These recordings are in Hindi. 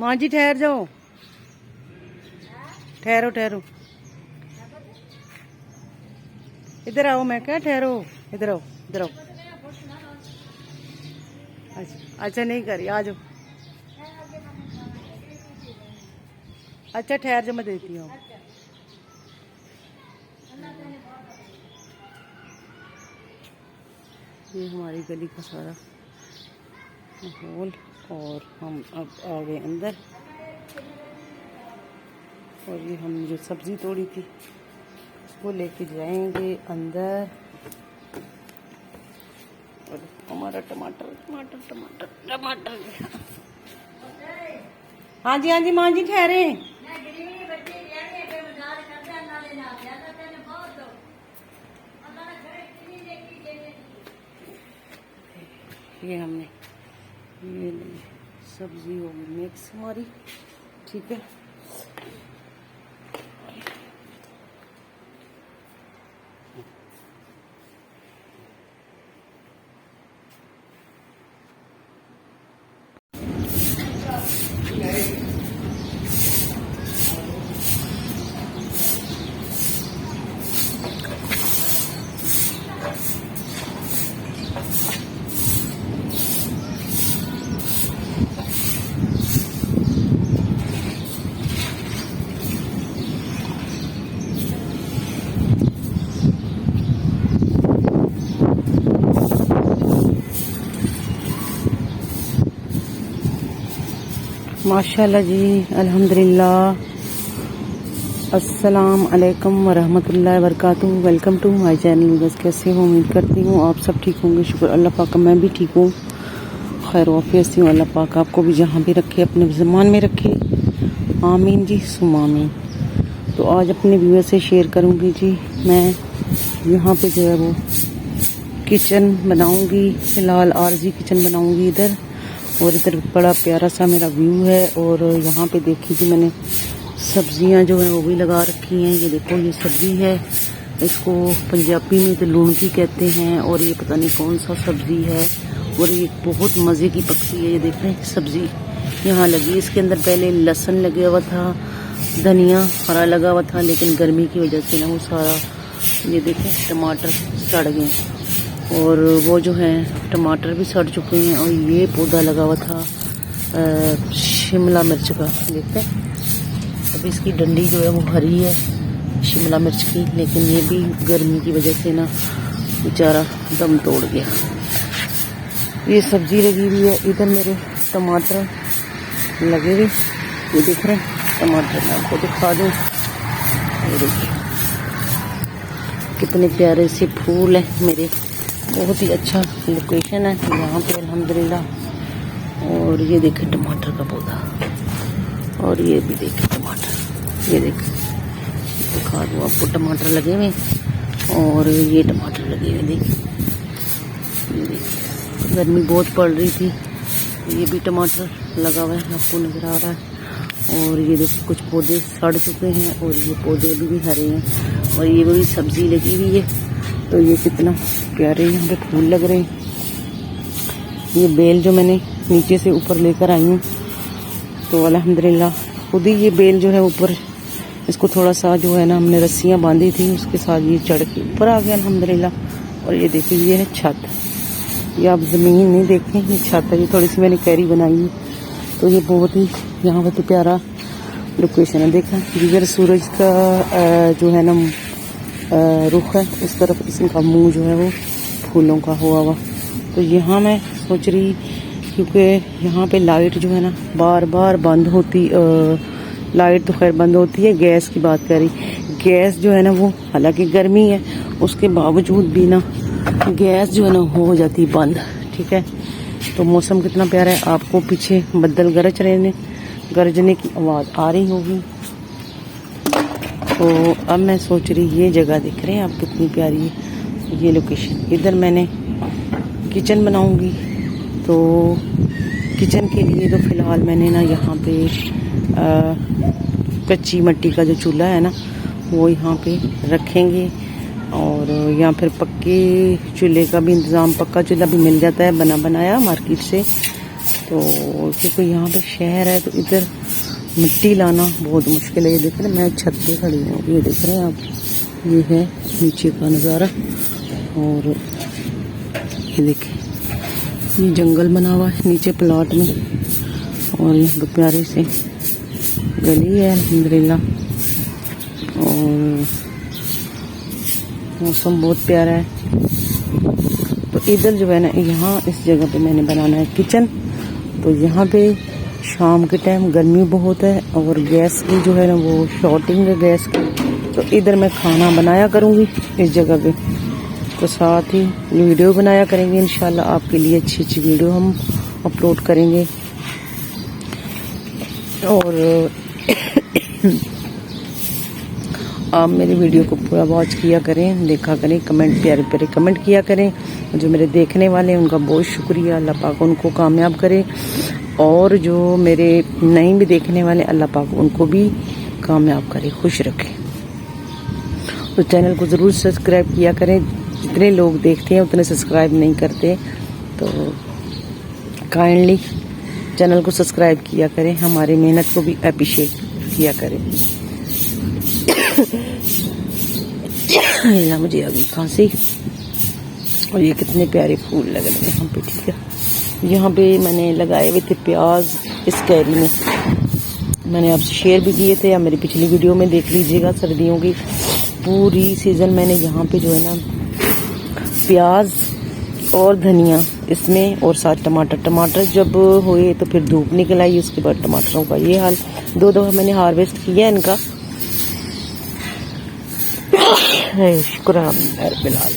माँ जी ठहर जाओ, ठहरो ठहरो, इधर आओ। मैं क्या ठहरो, इधर आओ, इधर आओ। अच्छा अच्छा, नहीं करी, आ जाओ। अच्छा ठहर जाओ, मैं देती हूँ। ये हमारी गली का सारा माहौल, और हम अब आ गए अंदर। और ये हम जो सब्जी तोड़ी थी उसको लेके जाएंगे अंदर। और हमारा टमाटर टमाटर टमाटर टमाटर। हाँ जी हाँ जी, माँ जी ठहरे। ये हमने ये सब्जी होगी मिक्स हमारी, ठीक है। माशाल्लाह जी, अल्हम्दुलिल्लाह। अस्सलाम वालेकुम वरहमतुल्लाहि वबरकातुहू। Welcome to my channel. बस कैसे हो, उम्मीद करती हूँ आप सब ठीक होंगे। शुक्र अल्लाह पाक का, मैं भी ठीक हूँ, खैर वाफियत से हूँ। अल्लाह पाक आपको भी जहाँ भी रखे अपने ज़मान में रखे, आमीन जी सुम आमीन। तो आज अपने व्यूअर से शेयर करूँगी जी, मैं यहाँ पे जो है वो किचन बनाऊँगी। फ़िलहाल आरजी किचन बनाऊँगी इधर, और इधर बड़ा प्यारा सा मेरा व्यू है। और यहाँ पे देखी थी मैंने सब्जियाँ जो है वो भी लगा रखी हैं। ये देखो, ये सब्जी है, इसको पंजाबी में तो लूणकी कहते हैं, और ये पता नहीं कौन सा सब्जी है, और ये बहुत मज़े की पकती है। ये देख रहे हैं सब्जी यहाँ लगी, इसके अंदर पहले लहसुन लगा हुआ था, धनिया हरा लगा हुआ था, लेकिन गर्मी की वजह से ना वो सारा, ये देखें टमाटर सड़ गए, और वो जो है टमाटर भी सड़ चुके हैं। और ये पौधा लगा हुआ था शिमला मिर्च का, देखते हैं। अब इसकी डंडी जो है वो हरी है शिमला मिर्च की, लेकिन ये भी गर्मी की वजह से ना बेचारा दम तोड़ गया। ये सब्जी लगी हुई है, इधर मेरे टमाटर लगे हुए, ये दिख रहे हैं टमाटर। मैं आपको दिखा दूँ, ये देखिए कितने प्यारे से फूल हैं मेरे। बहुत ही अच्छा लोकेशन है यहाँ पे अल्हम्दुलिल्लाह। और ये देखे टमाटर का पौधा, और ये भी देखे टमाटर, ये देखे, दिखा दूँ आपको टमाटर लगे हुए, और ये टमाटर लगे हुए देखिए। ये देखिए गर्मी बहुत पड़ रही थी, ये भी टमाटर लगा हुआ है, आपको नज़र आ रहा है। और ये देखिए कुछ पौधे सड़ चुके हैं, और ये पौधे अभी भी हरे हैं, और ये भी सब्जी लगी हुई है। तो ये कितना प्यारे यहाँ पे फूल लग रहे हैं। ये बेल जो मैंने नीचे से ऊपर लेकर आई हूँ, तो अल्हम्दुलिल्लाह खुद ही ये बेल जो है ऊपर, इसको थोड़ा सा जो है ना हमने रस्सियाँ बांधी थी, उसके साथ ये चढ़ के ऊपर आ गया अल्हम्दुलिल्लाह। और ये देखिए ये है छत, ये आप ज़मीन नहीं देखें, ये छत है, ये थोड़ी सी मैंने कैरी बनाई है। तो ये बहुत ही यहाँ पर तो प्यारा लोकेशन है। देखा जिधर सूरज का जो है ना रुख है, उस तरफ इसका मुंह जो है वो फूलों का हुआ हुआ। तो यहाँ मैं सोच रही, क्योंकि यहाँ पे लाइट जो है ना बार बार बंद होती, लाइट तो खैर बंद होती है, गैस की बात कर रही, गैस जो है ना वो हालांकि गर्मी है उसके बावजूद भी ना गैस जो है ना हो जाती बंद, ठीक है। तो मौसम कितना प्यारा है, आपको पीछे बदल गरजने की आवाज़ आ रही होगी। तो अब मैं सोच रही, ये जगह दिख रहे हैं आप कितनी प्यारी है, ये लोकेशन। इधर मैंने किचन बनाऊंगी, तो किचन के लिए तो फ़िलहाल मैंने ना यहाँ पे कच्ची मिट्टी का जो चूल्हा है ना वो यहाँ पे रखेंगे, और यहाँ फिर पक्के चूल्हे का भी इंतज़ाम, पक्का चूल्हा भी मिल जाता है बना बनाया मार्केट से। तो क्योंकि यहाँ पे शहर है तो इधर मिट्टी लाना बहुत मुश्किल है। ये देख रहे हैं, मैं छत पे खड़ी हूँ, ये देख रहे हैं आप, ये है नीचे का नज़ारा। और ये देखें, ये जंगल बना हुआ है नीचे प्लॉट में, और यहाँ पे प्यारे से गली है अल्हम्दुलिल्लाह। और मौसम बहुत प्यारा है। तो इधर जो है ना, यहाँ इस जगह पे मैंने बनाना है किचन। तो यहाँ पे शाम के टाइम गर्मी बहुत है और गैस की जो है ना वो शॉर्टिंग है गैस की। तो इधर मैं खाना बनाया करूँगी इस जगह पे, तो साथ ही वीडियो बनाया करेंगे इंशाल्लाह। आपके लिए अच्छी अच्छी वीडियो हम अपलोड करेंगे। और आप मेरी वीडियो को पूरा वॉच किया करें, देखा करें, कमेंट प्यारे प्यारे कमेंट किया करें। जो मेरे देखने वाले हैं उनका बहुत शुक्रिया, अल्लाह पाक उनको कामयाब करे। और जो मेरे नहीं भी देखने वाले, अल्लाह पाक उनको भी कामयाब करे, खुश रखे। तो चैनल को ज़रूर सब्सक्राइब किया करें। जितने लोग देखते हैं उतने सब्सक्राइब नहीं करते, तो काइंडली चैनल को सब्सक्राइब किया करें, हमारी मेहनत को भी अप्रिशिएट किया करें। या मुझे अभी खांसी। और ये कितने प्यारे फूल लग रहे हैं यहाँ पे, ठीक है। यहाँ पे मैंने लगाए हुए थे प्याज इस कैरी में, मैंने आपसे शेयर भी किए थे, या मेरी पिछली वीडियो में देख लीजिएगा। सर्दियों की पूरी सीज़न मैंने यहाँ पे जो है ना प्याज और धनिया इसमें, और साथ टमाटर जब हुए तो फिर धूप निकल आई, उसके बाद टमाटरों का ये हाल। 2 दफ़ा मैंने हार्वेस्ट किया इनका। शुक्र बिलाल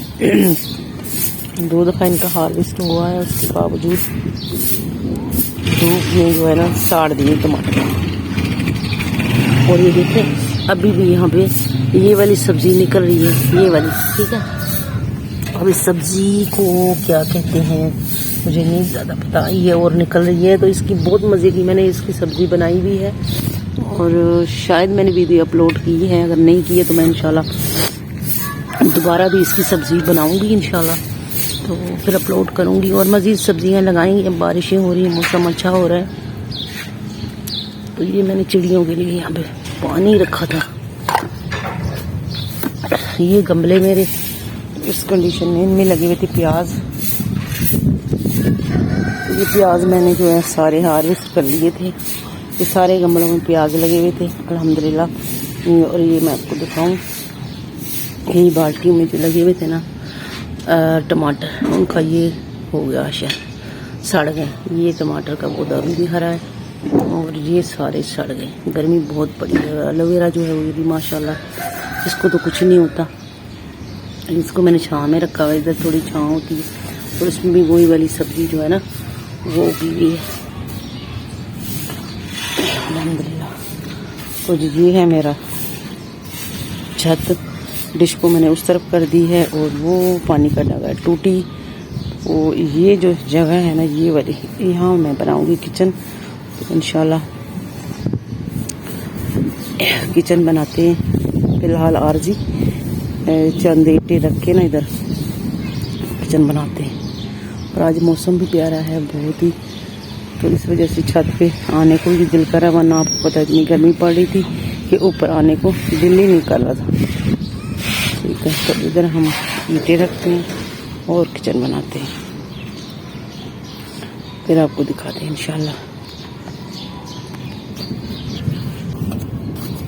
2 दफ़ा इनका हार्वेस्ट हुआ है, उसके बावजूद धूप में जो है ना साड़ दिए टमाटर। और ये देखें, अभी भी यहाँ पे ये वाली सब्जी निकल रही है, ये वाली, ठीक है। अब इस सब्जी को क्या कहते हैं मुझे नहीं ज़्यादा पता, ये और निकल रही है। तो इसकी बहुत मज़े की मैंने इसकी सब्ज़ी बनाई भी है, और शायद मैंने वीडियो अपलोड की है, अगर नहीं की है तो मैं इंशाल्लाह दोबारा भी इसकी सब्ज़ी बनाऊंगी इंशाल्लाह, तो फिर अपलोड करूंगी। और मज़ीद सब्जियां लगाएंगी। अब बारिशें हो रही हैं, मौसम अच्छा हो रहा है। तो ये मैंने चिड़ियों के लिए यहाँ पे पानी रखा था, ये गमले मेरे इस कंडीशन में, इनमें लगे हुए थे प्याज। तो ये प्याज मैंने जो है सारे हार्वेस्ट कर लिए थे, ये सारे गमलों में प्याज लगे हुए थे अल्हम्दुलिल्लाह। और ये मैं आपको दिखाऊं, यही बाल्टियों में जो लगे हुए थे ना टमाटर, उनका ये हो गया शायद सड़ गए। ये टमाटर का पौधा अभी भी हरा है, और ये सारे सड़ गए। गर्मी बहुत पड़ी है। एलोवेरा जो है वो भी माशाल्लाह, इसको तो कुछ नहीं होता। इसको मैंने छाँव में रखा हुआ, इधर थोड़ी छाँव होती है, और इसमें भी वही वाली सब्जी जो है ना वो उगी हुई है अल्हम्दुलिल्लाह। तो ये है मेरा छत, डिश को मैंने उस तरफ कर दी है, और वो पानी का जगह टूटी। वो ये जो जगह है ना ये वाली, यहाँ मैं बनाऊंगी किचन। तो इंशाल्लाह किचन बनाते हैं। फिलहाल आरजी चंद ईंटें रख के ना इधर किचन बनाते हैं। और आज मौसम भी प्यारा है बहुत ही, तो इस वजह से छत पे आने को भी दिल करा, वरना आपको पता इतनी गर्मी पड़ रही थी कि ऊपर आने को दिल ही नहीं कर रहा था। ठीक है, तो इधर हम ईंटें रखते हैं और किचन बनाते हैं, फिर आपको दिखाते हैं इंशाल्लाह।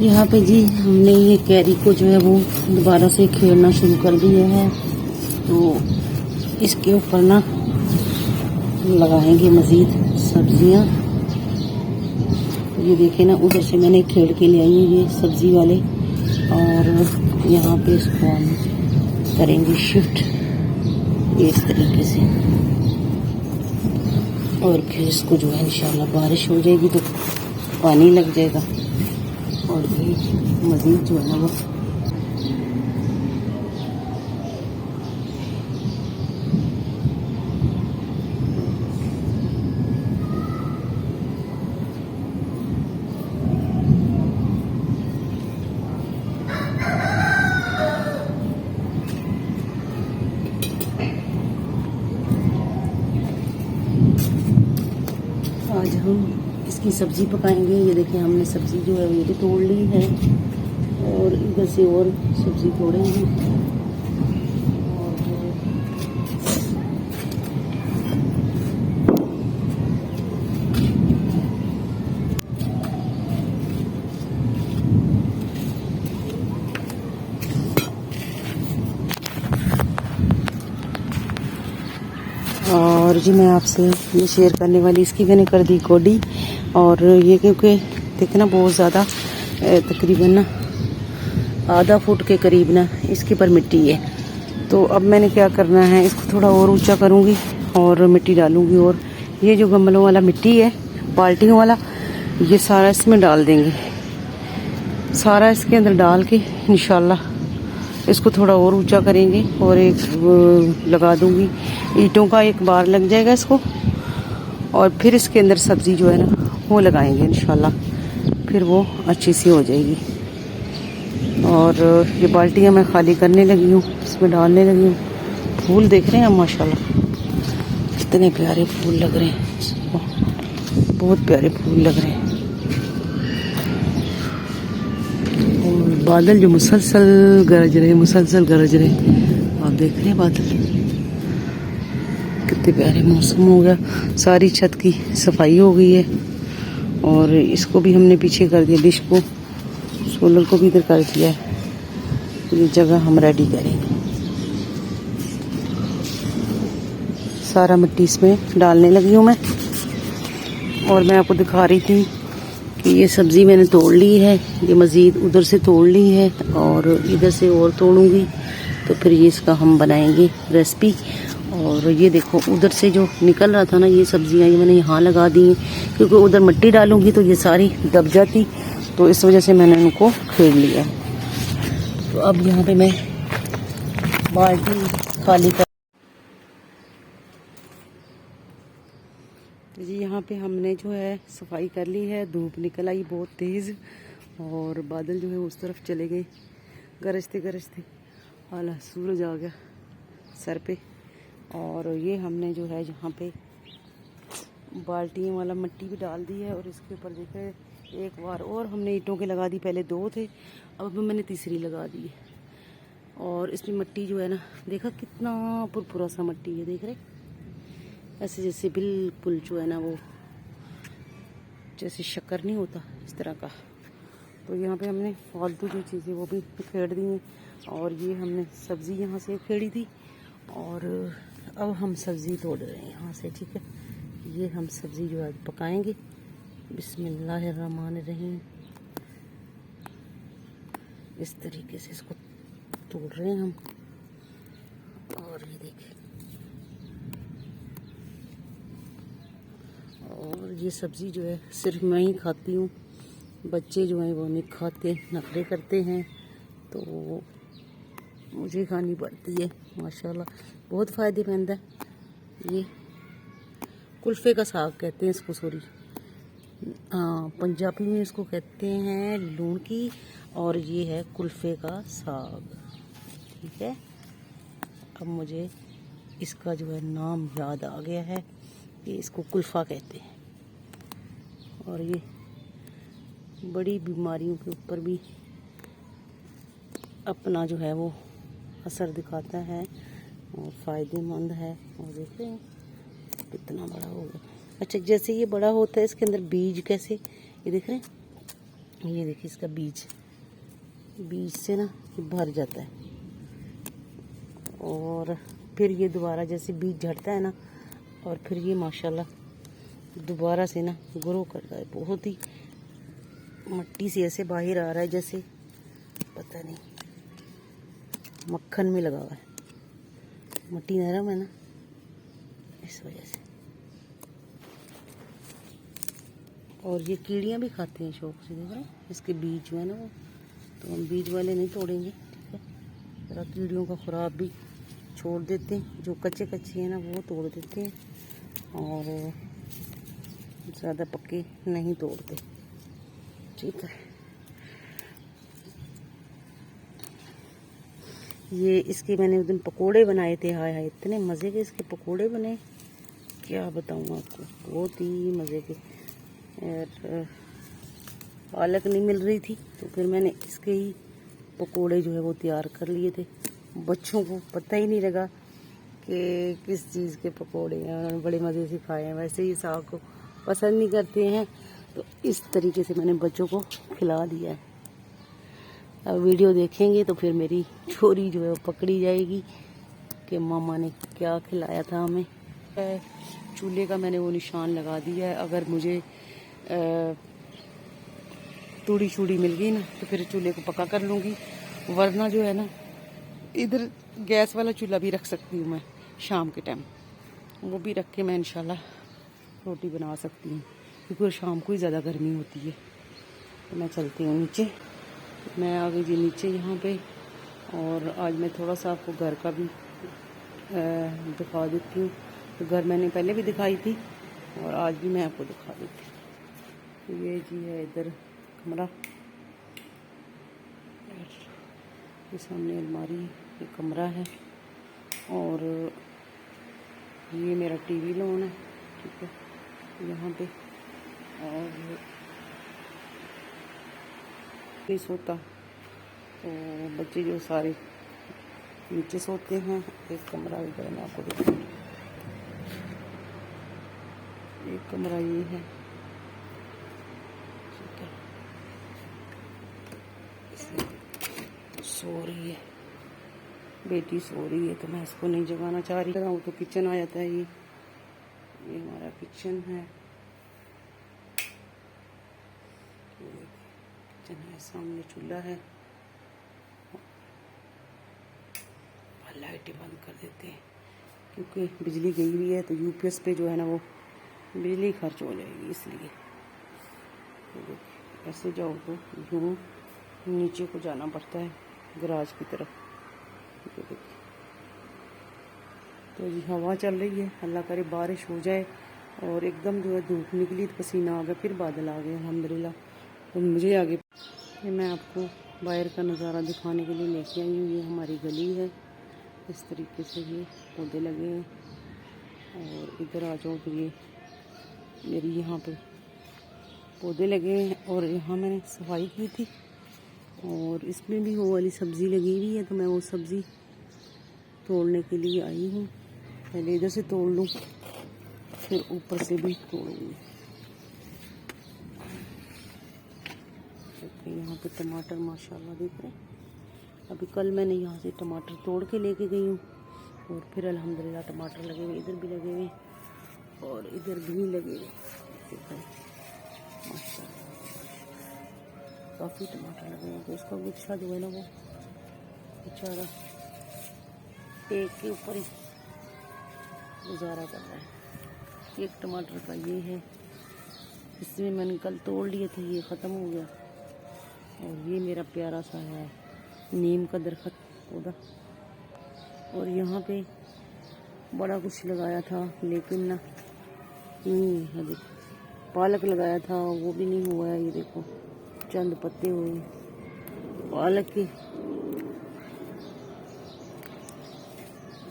यहाँ पे जी हमने ये कैरी को जो है वो दोबारा से खेलना शुरू कर दिया है, तो इसके ऊपर ना लगाएंगे मज़ीद सब्जियाँ। ये देखें ना, उधर से मैंने खेल के ले आई ये सब्जी वाले, और यहाँ पे इसको हम करेंगे शिफ्ट इस तरीके से। और फिर इसको जो है इंशाल्लाह बारिश हो जाएगी तो पानी लग जाएगा, और ये मज़ीद जो है ना वो आज हम इसकी सब्ज़ी पकाएंगे। ये देखिए हमने सब्ज़ी जो है ये भी तोड़ ली है और इधर से और सब्ज़ी तोड़ेंगे। और जी मैं आपसे ये शेयर करने वाली, इसकी मैंने कर दी कोडी। और ये क्योंकि देखना बहुत ज़्यादा तकरीबन ना आधा फुट के करीब ना इसके पर मिट्टी है। तो अब मैंने क्या करना है, इसको थोड़ा और ऊंचा करूँगी और मिट्टी डालूँगी। और ये जो गमलों वाला मिट्टी है, बाल्टियों वाला, ये सारा इसमें डाल देंगे। सारा इसके अंदर डाल के इंशाल्लाह इसको थोड़ा और ऊंचा करेंगे। और एक लगा दूंगी ईंटों का, एक बार लग जाएगा इसको। और फिर इसके अंदर सब्ज़ी जो है ना वो लगाएंगे इंशाल्लाह, फिर वो अच्छी सी हो जाएगी। और ये बाल्टियाँ मैं खाली करने लगी हूँ, इसमें डालने लगी हूँ। फूल देख रहे हैं आप माशाल्लाह, कितने प्यारे फूल लग रहे हैं, बहुत प्यारे फूल लग रहे हैं। और बादल जो मुसलसल गरज रहे, मुसलसल गरज रहे, आप देख रहे हैं बादल, कितने प्यारे। मौसम हो गया, सारी छत की सफाई हो गई है। और इसको भी हमने पीछे कर दिया, डिश को, सोलर को भी इधर कर दिया है। ये जगह हम रेडी करेंगे। सारा मिट्टी इसमें डालने लगी हूँ मैं। और मैं आपको दिखा रही थी कि ये सब्ज़ी मैंने तोड़ ली है, ये मज़ीद उधर से तोड़ ली है और इधर से और तोड़ूंगी, तो फिर ये इसका हम बनाएंगे रेसिपी। और ये देखो उधर से जो निकल रहा था ना, ये सब्जियां ये मैंने यहाँ लगा दी हैं, क्योंकि उधर मिट्टी डालूंगी तो ये सारी दब जाती, तो इस वजह से मैंने उनको खेड़ लिया। तो अब यहाँ पे मैं बाल्टी खाली कर जी, यहाँ पे हमने जो है सफाई कर ली है। धूप निकल आई बहुत तेज़ और बादल जो है उस तरफ चले गए गरजते गरजते। आला सूरज आ गया सर पे। और ये हमने जो है यहाँ पे बाल्टियों वाला मिट्टी भी डाल दी है। और इसके ऊपर देखे एक बार और हमने ईंटों के लगा दी, पहले 2 थे, अब मैंने तीसरी लगा दी है। और इसमें मिट्टी जो है ना, देखा कितना पुरपुरा सा मिट्टी है, देख रहे, ऐसे जैसे बिल्कुल जो है ना वो जैसे शक्कर नहीं होता इस तरह का। तो यहाँ पे हमने फालतू जो चीज़ें वो भी खेड़ दी हैं। और ये हमने सब्ज़ी यहाँ से खेड़ी थी और अब हम सब्ज़ी तोड़ रहे हैं यहाँ से, ठीक है। ये हम सब्ज़ी जो है पकाएंगे। बिस्मिल्लाहिर्रहमानिर्रहीम। इस तरीके से इसको तोड़ रहे हैं हम। और ये देखिए, और ये सब्ज़ी जो है सिर्फ मैं ही खाती हूँ, बच्चे जो हैं वो नहीं खाते, नखरे करते हैं, तो मुझे खानी पड़ती है। माशाल्लाह बहुत फ़ायदेमंद है। ये कुल्फ़े का साग कहते हैं इसको, सॉरी, हाँ पंजाबी में इसको कहते हैं लून की, और ये है कुल्फ़े का साग, ठीक है। अब मुझे इसका जो है नाम याद आ गया है कि इसको कुल्फ़ा कहते हैं। और ये बड़ी बीमारियों के ऊपर भी अपना जो है वो असर दिखाता है और फ़ायदेमंद है। और देखते हैं कितना बड़ा होगा। अच्छा, जैसे ये बड़ा होता है इसके अंदर बीज कैसे, ये देख रहे हैं, ये देखिए इसका बीज से ना ये भर जाता है। और फिर ये दोबारा जैसे बीज झड़ता है ना, और फिर ये माशाल्लाह दोबारा से ना ग्रो करता है। बहुत ही मिट्टी से ऐसे बाहर आ रहा है जैसे पता नहीं मक्खन में लगा हुआ है। मिट्टी नरम है ना, इस वजह से। और ये कीड़ियाँ भी खाते हैं शौक से, देख रहे हैं इसके बीज जो है ना वो, तो हम बीज वाले नहीं तोड़ेंगे, ठीक है। ज़रा कीड़ियों का खुराक भी छोड़ देते हैं, जो कच्चे कच्चे हैं ना वो तोड़ देते हैं, और ज़्यादा पक्के नहीं तोड़ते, ठीक है। ये इसके मैंने उस दिन पकोड़े बनाए थे, हाय हाय इतने मज़े के इसके पकोड़े बने, क्या बताऊँ आपको, बहुत ही मज़े के। और पालक नहीं मिल रही थी तो फिर मैंने इसके ही पकोड़े जो है वो तैयार कर लिए थे। बच्चों को पता ही नहीं लगा कि किस चीज़ के पकोड़े हैं, उन्होंने बड़े मज़े से खाए हैं। वैसे ही साग को पसंद नहीं करते हैं, तो इस तरीके से मैंने बच्चों को खिला दिया है। अब वीडियो देखेंगे तो फिर मेरी चोरी जो है वो पकड़ी जाएगी कि मामा ने क्या खिलाया था हमें। चूल्हे का मैंने वो निशान लगा दिया है। अगर मुझे तूड़ी शूड़ी मिल गई ना तो फिर चूल्हे को पक्का कर लूँगी, वरना जो है ना इधर गैस वाला चूल्हा भी रख सकती हूँ मैं शाम के टाइम, वो भी रख के मैं इंशाल्लाह रोटी बना सकती हूँ, क्योंकि शाम को ही ज़्यादा गर्मी होती है। तो मैं चलती हूँ नीचे, मैं आ गई जी नीचे यहाँ पे। और आज मैं थोड़ा सा आपको घर का भी दिखा देती हूँ। तो घर मैंने पहले भी दिखाई थी और आज भी मैं आपको दिखा देती हूँ। तो ये जी है इधर कमरा, ये सामने अलमारी, ये कमरा है। और ये मेरा टीवी लॉन है, ठीक है, यहाँ पे। और नहीं सोता तो बच्चे जो सारे नीचे सोते हैं। एक कमरा इधर मैं आपको दिखाऊँ, एक कमरा ये है, ठीक है। इसमें सो रही है बेटी, सो रही है तो मैं इसको नहीं जगाना चाह रही हूँ। तो किचन आ जाता है ये हमारा किचन है। किचन है, सामने चूल्हा है। लाइटें बंद कर देते हैं क्योंकि बिजली गई हुई है, तो यूपीएस पे जो है ना वो बिजली खर्च हो जाएगी, इसलिए। तो ऐसे जाओ तो यूँ नीचे को जाना पड़ता है गराज की तरफ। तो जी हवा चल रही है, अल्लाह करे बारिश हो जाए। और एकदम जो है धूप निकली तो पसीना आ गया, फिर बादल आ गए अल्हम्दुलिल्लाह। तो मुझे आगे मैं आपको बाहर का नज़ारा दिखाने के लिए लेके आई हूँ। ये हमारी गली है, इस तरीके से ये पौधे लगे हैं। और इधर आ जाओ तो ये मेरी यहाँ पे पौधे लगे हैं। और यहाँ मैंने सफाई की थी और इसमें भी वो वाली सब्ज़ी लगी हुई है, तो मैं वो सब्ज़ी तोड़ने के लिए आई हूँ। पहले इधर से तोड़ लूँ, फिर ऊपर से भी तोड़ूँगी। यहाँ पे टमाटर माशाल्लाह देख रहे हैं। अभी कल मैंने यहाँ से टमाटर तोड़ के लेके गई हूँ और फिर अल्हम्दुलिल्लाह टमाटर लगे हुए, इधर भी लगे हुए और इधर भी लगे हुए। देखो माशाल्लाह काफ़ी टमाटर लगे हैं। तो इसका गुच्छा जो है ना वो बेचारा एक के ऊपर ही गुजारा कर रहा है। एक टमाटर का ये है, इसमें मैंने कल तोड़ लिए थे, ये ख़त्म हो गया। और ये मेरा प्यारा सा है नीम का दरख्त पौधा। और यहाँ पे बड़ा कुछ लगाया था लेकिन ना अभी पालक लगाया था, वो भी नहीं हुआ है। ये देखो चंद पत्ते हुए पालक के।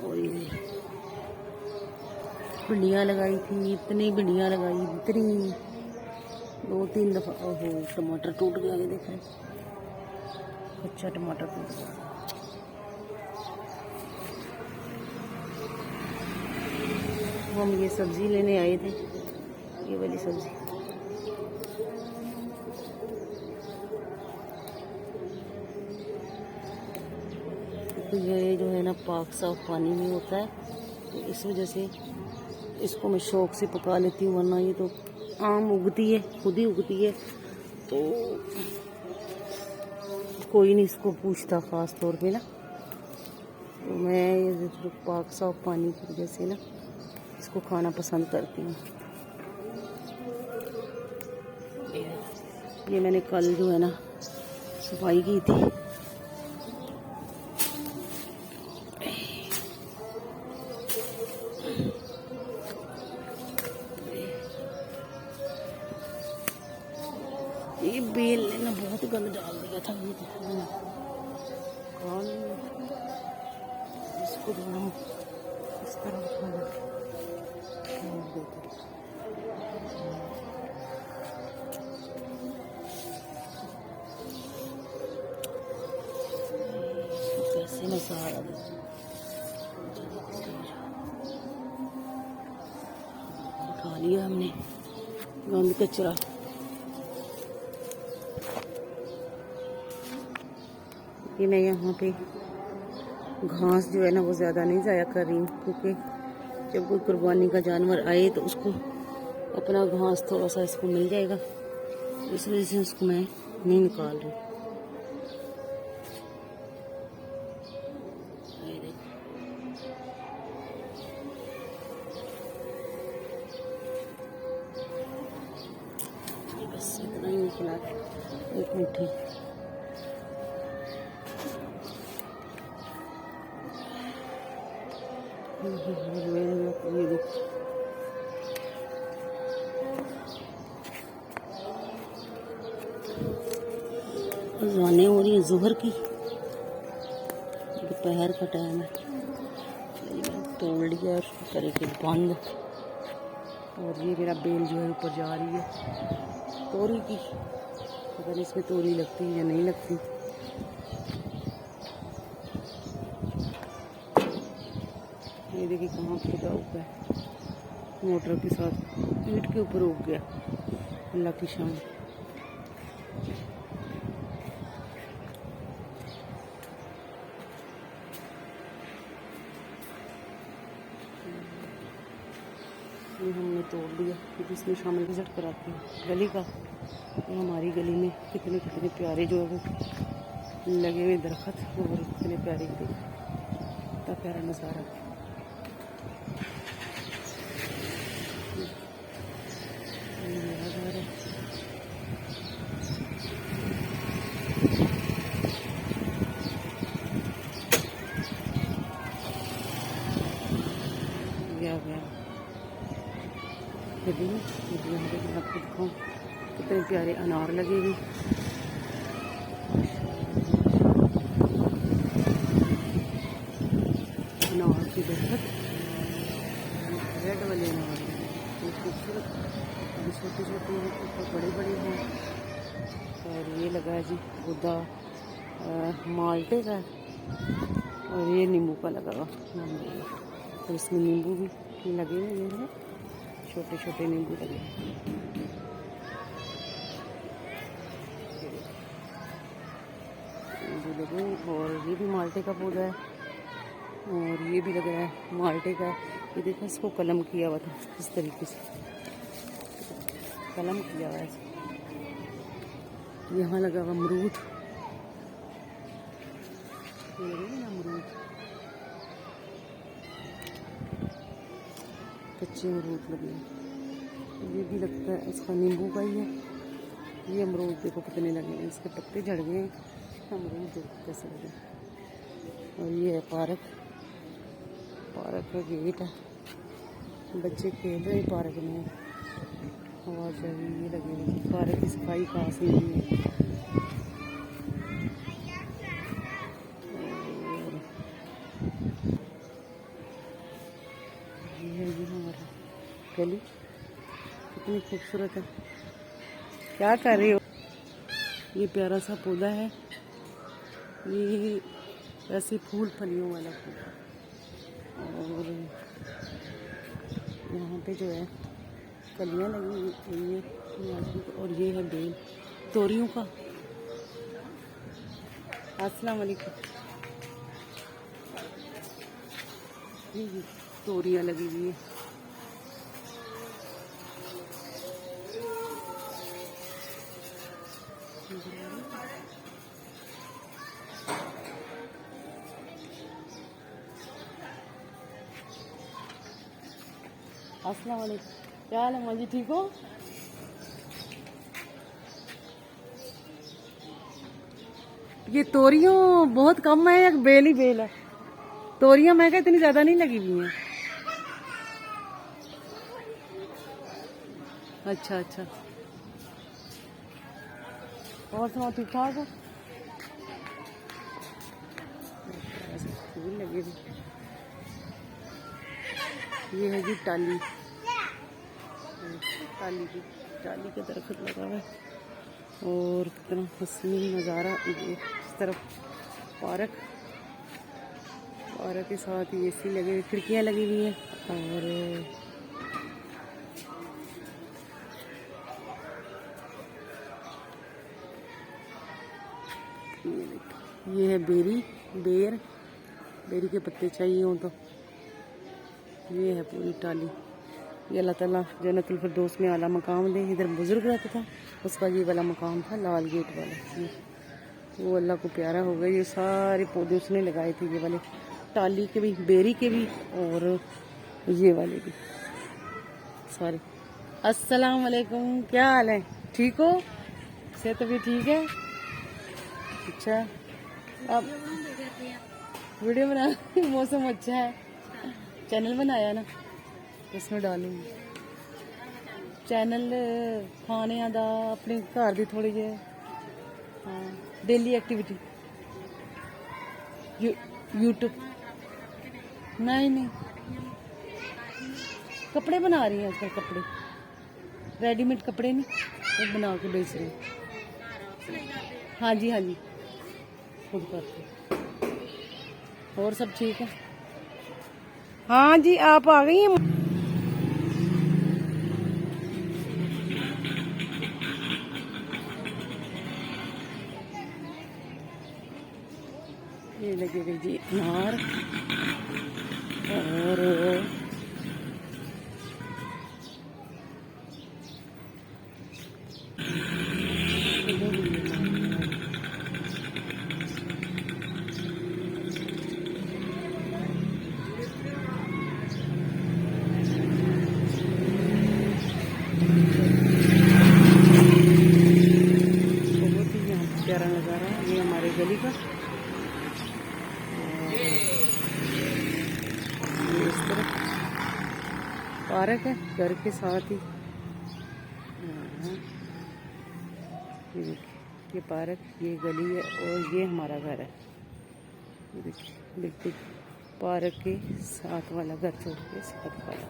और ये भिंडियाँ लगाई थी, इतनी भिंडियाँ लगाई, इतनी 2-3 दफ़ा। ओहो टमाटर टूट गया, ये देख रहे हैं, कच्चा टमाटर टूट गया। हम ये सब्ज़ी लेने आए थे, ये वाली सब्ज़ी। तो ये जो है ना पाक साफ पानी में होता है, तो इस वजह से इसको मैं शौक़ से पका लेती हूँ, वरना ये तो आम उगती है, खुद ही उगती है, तो कोई नहीं इसको पूछता ख़ास तौर पे ना। तो मैं ये पाक साफ पानी की वजह से ना इसको खाना पसंद करती हूँ। ये मैंने कल जो है ना सफाई की थी। ये बेल ने ना बहुत गंद डाल दिया था, ये कौन इसको इस तरह सहारा दे। उठा लिया हमने गंद कचरा। कि मैं यहाँ पे घास जो है ना वो ज़्यादा नहीं ज़ाया कर रही हूँ, क्योंकि जब कोई कुर्बानी का जानवर आए तो उसको अपना घास थोड़ा सा इसको मिल जाएगा, इस वजह से उसको मैं नहीं निकाल रही। बस इतना ही खिला, एक मिनट। ये देखो अज़ानें हो रही है ज़ोहर की, दोपहर का टाइम है। तोड़ लिया और तरीके बंद। और ये मेरा बेल जो है ऊपर जा रही है तोरी की, पता नहीं इसमें तोरी लगती है या नहीं लगती। ये देखिए कहाँ खुदा उगा है, मोटर के साथ ईंट के ऊपर उग गया। अल्लाह की शान। ये हमने तोड़ लिया क्योंकि इसमें शामिल विजिट कराती है गली का। ये हमारी गली में कितने कितने प्यारे जो है वो लगे हुए दरख्त, और कितने प्यारे कितना प्यारा नज़ारा। मैं आपको दिखाऊँ कितने प्यारे अनार लगे हुए। अनार की दरख्त, रेड वाले अनार खूबसूरत, छोटे छोटे हैं, बड़े बड़े हैं। और ये लगा है जी पौधा माल्टे का, और ये नींबू का लगा हुआ। और इसमें नींबू भी लगे हुए हैं, छोटे छोटे नींबू लगे। नींबू लगे, और ये भी माल्टे का पौधा है, और ये भी लगा है माल्टे का। ये देखो इसको कलम किया हुआ था, इस तरीके से कलम किया हुआ है। यहाँ लगा हुआ अमरूद, अमरूद कच्चे अमरूद लगे हैं। ये भी लगता है इसका नींबू का ही है। ये अमरूद देखो कितने लगे हैं, इसके पत्ते झड़ गए हैं। अमरूद देखो कैसे लगे। और ये है पार्क, पार्क का गेट है, बच्चे खेल रहे हैं पार्क में, हवा चल रही है। लगे हुए पार्क की सफाई खास नहीं हुई है। ये हमारा गली कितनी खूबसूरत है। क्या कर रही हो? ये प्यारा सा पौधा है, ये ऐसे फूल फलियों वाला पौधा। और यहाँ पे जो है कलियाँ लगी हुई हैं, और ये है बेल तोरियों का। अस्सलाम वालेकुम। ये तोरियाँ लगी हुई है। अस्सलाम वालेकुम, क्या हाल है माजी, ठीक हो? ये तोरियां बहुत कम है, एक बेल ही बेल है। तोरियां मैं इतनी ज्यादा नहीं लगी हुई हैं। अच्छा अच्छा, और सुनाओ, ठीक ठाक हो? फूल लगे हुए। ये है जी टाली, टाली के दरख्त लगा हुआ है। और कितना हसीन नज़ारा, इस तरफ पार्क, पार्क के साथ ही एसी लगे हुए, खिड़कियाँ लगी हुई हैं। और ये है बेरी के पत्ते चाहिए हो तो ये है पूरी टाली। ये अल्लाह ताला जन्नतुल फिरदौस में आला मकाम दे। इधर बुजुर्ग रहता था, उसका ये वाला मकाम था, लाल गेट वाला। ये वो अल्लाह को प्यारा हो गया। ये सारे पौधे उसने लगाए थे, ये वाले टाली के भी, बेरी के भी और ये वाले भी सारे। अस्सलाम वालेकुम, क्या हाल है? ठीक हो? सेहत भी ठीक है? अच्छा, अब वीडियो बना मौसम अच्छा है, चैनल बनाया ना, उसमें डालूंगी। चैनल खाने दा अपने घर दी थोड़ी जे डेली एक्टिविटी यूट्यूब। नहीं कपड़े बना रही हैं आजकल, कपड़े रेडीमेड कपड़े नहीं, वो बना के बेच रहे हैं। हाँ जी खुद करते। और सब ठीक है? हाँ जी, आप आ गई हैं? ये लगे हुए जी अनार और बहुत ही यहाँ प्यारा नज़ारा है। ये हमारे गली का, ये इस तरफ पार्क है घर के साथ ही। ये देखिए, ये पार्क, ये गली है और ये हमारा घर है। ये देखिए बिल्कुल पार्क के साथ वाला घर छोड़ के साथ वाला।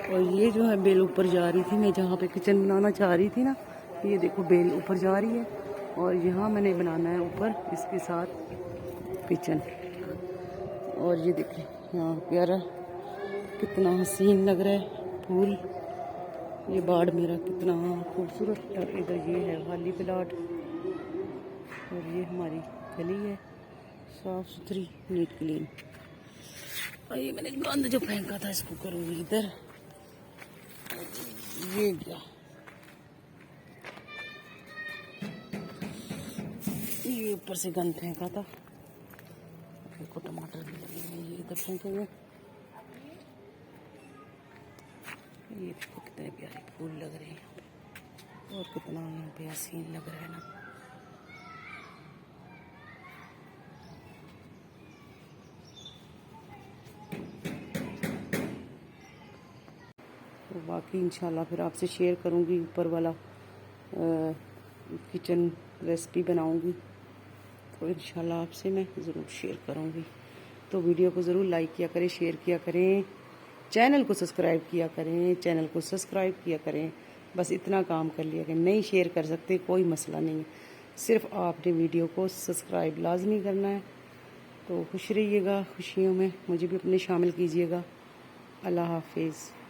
और ये जो है बेल ऊपर जा रही थी, मैं जहाँ पे किचन बनाना चाह रही थी ना, ये देखो बेल ऊपर जा रही है और यहाँ मैंने बनाना है ऊपर इसके साथ किचन। और ये देखिए यहाँ प्यारा कितना हसीन लग रहा है फूल। ये बाड़ मेरा कितना खूबसूरत। और इधर ये है खाली प्लाट और ये हमारी गली है साफ सुथरी, नीट क्लीन। और ये मैंने गंद जो फेंका था इसको करूँगी इधर। ये क्या, ये ऊपर से गंद फेंका था। देखो टमाटर भी लगे हैं, ये इधर फेंके हुए। ये देखो कितने प्यारे फूल लग रहे हैं यहाँ पे, और कितना यहाँ पे हसीन लग रहा है ना। तो बाकी इंशाल्लाह फिर आपसे शेयर करूँगी ऊपर वाला किचन रेसिपी बनाऊँगी, तो इंशाल्लाह आपसे मैं ज़रूर शेयर करूँगी। तो वीडियो को ज़रूर लाइक किया करें, शेयर किया करें, चैनल को सब्सक्राइब किया करें, चैनल को सब्सक्राइब किया करें। बस इतना काम कर लिया कि नहीं शेयर कर सकते कोई मसला नहीं है, सिर्फ आपने वीडियो को सब्सक्राइब लाजमी करना है। तो खुश रहिएगा, खुशियों में मुझे भी अपने शामिल कीजिएगा। अल्लाह हाफिज़।